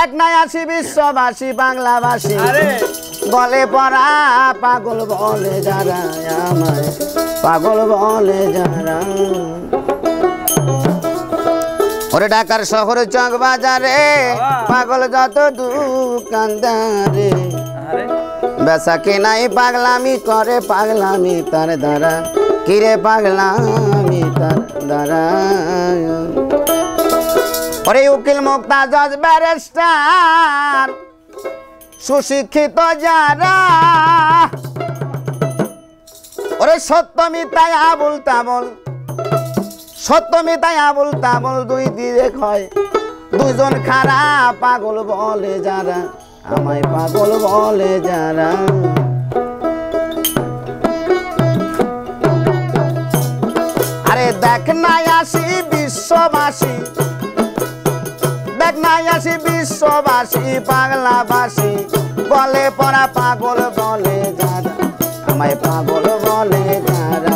দেখ নাই আসি বিশ্ববাসী বাংলাবাসী বলে পড়া পাগল বলে যারা আমায় পাগল বলে যারা ওরে ঢাকার শহরে চক বাজারে পাগল যত দোকানদারে বেচা কেনাই পাগলামি করে পাগলামি তার দ্বারা কিরে পাগলামি তার দ্বারা ওরে উকিল মুক্তা জজ ব্যারিস্টার সুশিক্ষিত যারা ওরে সত্য মিথ্যায় আবুল তাবল সত্য মিথ্যায় আবুল তাবল দুই দিকে হয় দুজন খারাপ পাগল বলে যারা আমায় পাগল বলে যারা আরে দেখ নাই আসি বিশ্ববাসী দেখ নাই আসি বিশ্ববাসী পাগলাবাসী বলে পড়া পাগল বলে যারা আমায় পাগল বলে যারা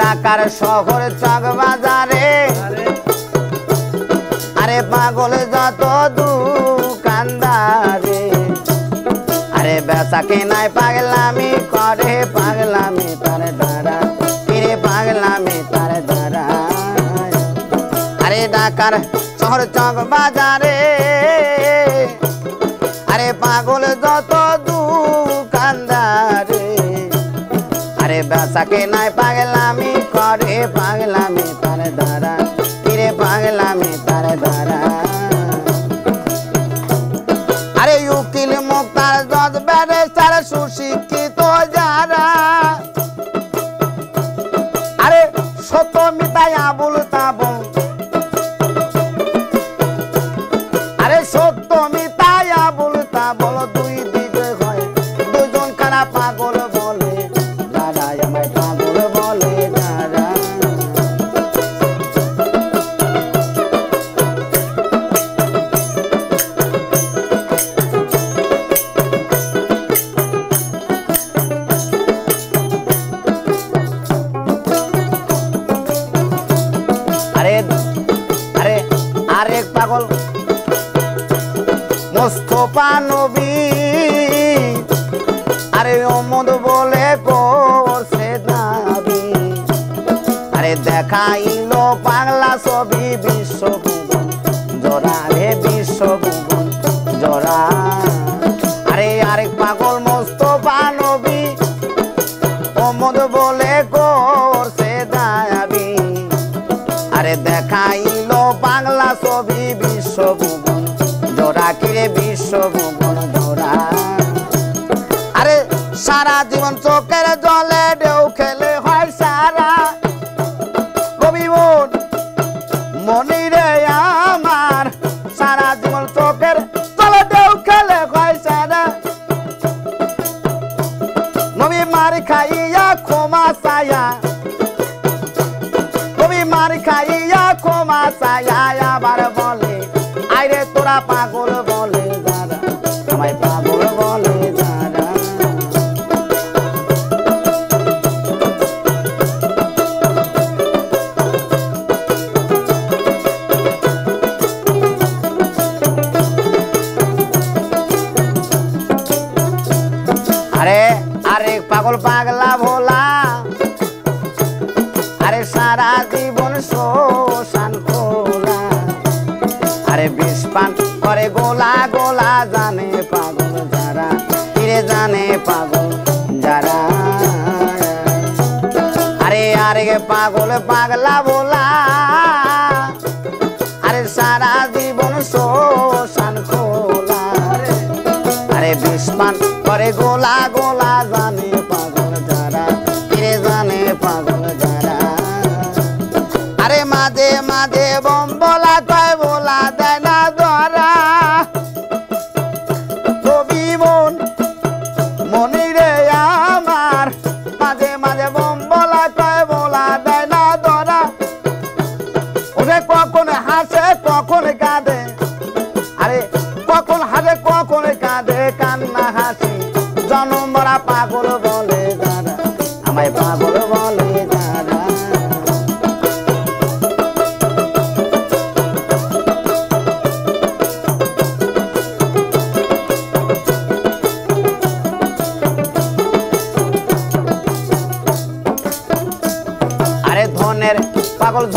ঢাকার শহর চক বাজারে আরে পাগল যত দোকানদারে আরে বেচা কেনায় পাগলামি করে পাগলামি তার দ্বারা কিরে পাগলামি তার দ্বারা আরে ঢাকার শহর চক বাজারে আরে পাগল যত দোকানদারে আরে বেচা কেনায় পাগলামি করে পাগলামি তার দ্বারা কিরে পাগলামি তার দ্বারা আরে উকিল মুক্তার জজ ব্যারিস্টার সুশিক্ষিত যারা আরে সত্য মিথ্যায় আবুল তাবল আরে সত্য মিথ্যায় আবুল তাবল দুই দিকে হয় দুজন খারাপ পাগল বলে যারা আমায় পাগল বলে যারা আরে আরে আরেক পাগল মোস্তফা নবী আরে ওমদ বলে করছে দাবি আরে দেখাইলো পাগলা ছবি বিশ্বভুবন জোড়া রে বিশ্বভুবন জোড়া আরে আরেক পাগল মোস্তফা নবী ওমদ বলে করছে দাবি আরে দেখাইলো পাগলা ছবি বিশ্বভুবন জোড়া কিরে বিশ্বভুবন জোড়া আরে সারা জীবন চোখের জলে ঢেউ খেলে হয় সারা রবিবন মনি রে আমার সারা জীবন চোখের জলে ঢেউ খেলে হয় সারা নবী মার খাইয়া ক্ষমা ছায়া নবী মার খাইয়া ক্ষমা ছায়া আবার বলে আইরে তোরা পাগল বলে যারা আমায় পাগল বলে যারা আরে আরে পাগল পাগলা ভোলা আরে সারা জীবন শোষণ খোলা আরে বিষ পান করে গোলা গোলা জানে পাগল যারা ফিরে জানে পাগল যারা আরে আরে পাগল পাগলা ভোলা আরে সারা জীবন শোষণ খোলা আরে বিষ পান করে গোলা গোলা জানে পাগল যারা ফিরে জানে পাগল যারা আরে মাঝে মাঝে বম বলা কয় বলা দেয় না ধরা কবি মন মনি রে আমার মাঝে মাঝে বম বলা কয় বলা দেয় না ধরা ওরে কখন হাসে কখন কাঁদে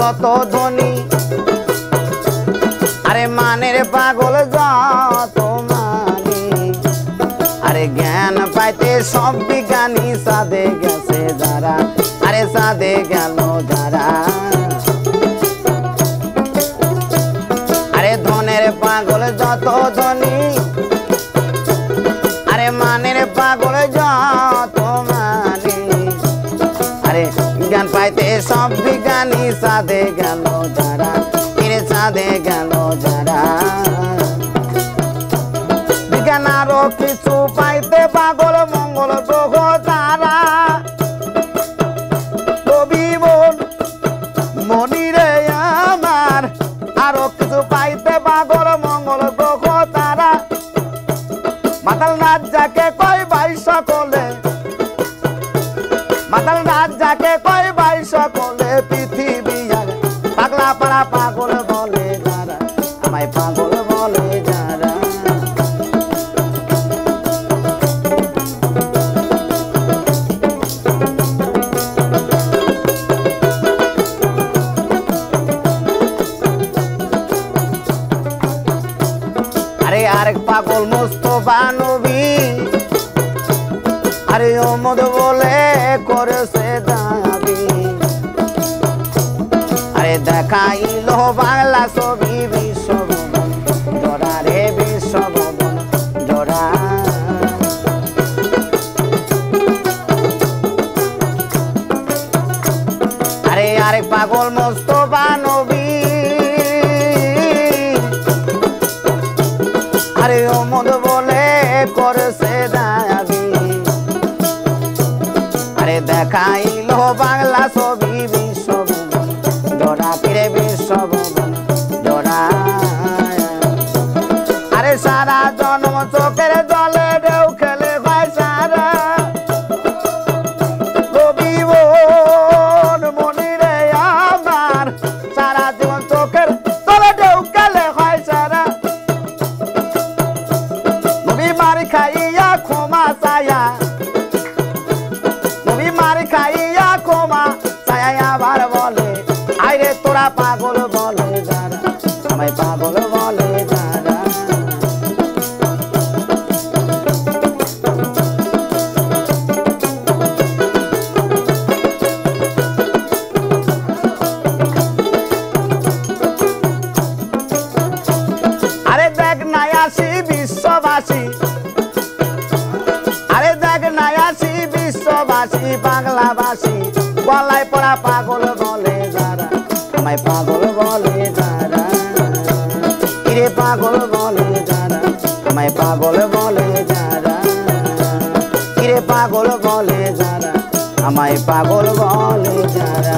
যত ধনী আরে মানের পাগল যত মানি আরে জ্ঞান পাইতে সব বিজ্ঞানী সাধে গেছে যারা আরে সাধে গেল যারা আরে ধনের পাগল যত ধনী আরে মানের পাগল যত মানি আরে জ্ঞান পাইতে সব বিজ্ঞানী সাধে গেল যারা ফিরে সাধে গেল যারা বিজ্ঞান আরো কিছু পাইতে পাগল মঙ্গল গ্রহ তারা কবি মন মনিরে আমার আরো কিছু পাইতে পাগল মঙ্গল গ্রহ তারা মাতাল নাচ যাকে কয় ভাই সকলে মাতাল নাচ যাকে কয় ভাই সকলে পৃথিবী পাগলা পাড়া পাগল বলে যারা আমায় পাগল বলে যারা আরে আরেক পাগল মুস্তফা নবী আরে ওমদ বলে করেছে দাবি আরে দেখাইল বাংলা ছবি বিশ্বভবন জোড়া রে বিশ্বভবন জোড়া আরে আরেক পাগল মুস্তফা নবী আরে ওমদ বলে করেছে দাবি আরে দেখাইল বাংলা ছবি বিশ্বভবন জোড়া ফিরে বিশ্বভবন জোড়া আরে সারা জন্ম চোখের জলে ঢেউ খেলে ভাই সারা কবি মন মনিরে আমার সারা জীবন চোখের জলে ঢেউ খেলে হয় সারা নবী মার খাইয়া ক্ষমা চায়া নবী মার খাইয়া ক্ষমা চায়া আবার বলে আইরে তোরা পাগল বলে যারা আমায় পাগল বলে যারা আরে দেখ নাই আসি বিশ্ববাসী আরে দেখ নাই আসি বিশ্ববাসী বাংলাবাসী গলায় পড়া পাগল বলে যারা আমায় পাগল বলে যারা কিরে পাগল বলে যারা আমায় পাগল বলে যারা কিরে পাগল বলে যারা আমায় পাগল বলে যারা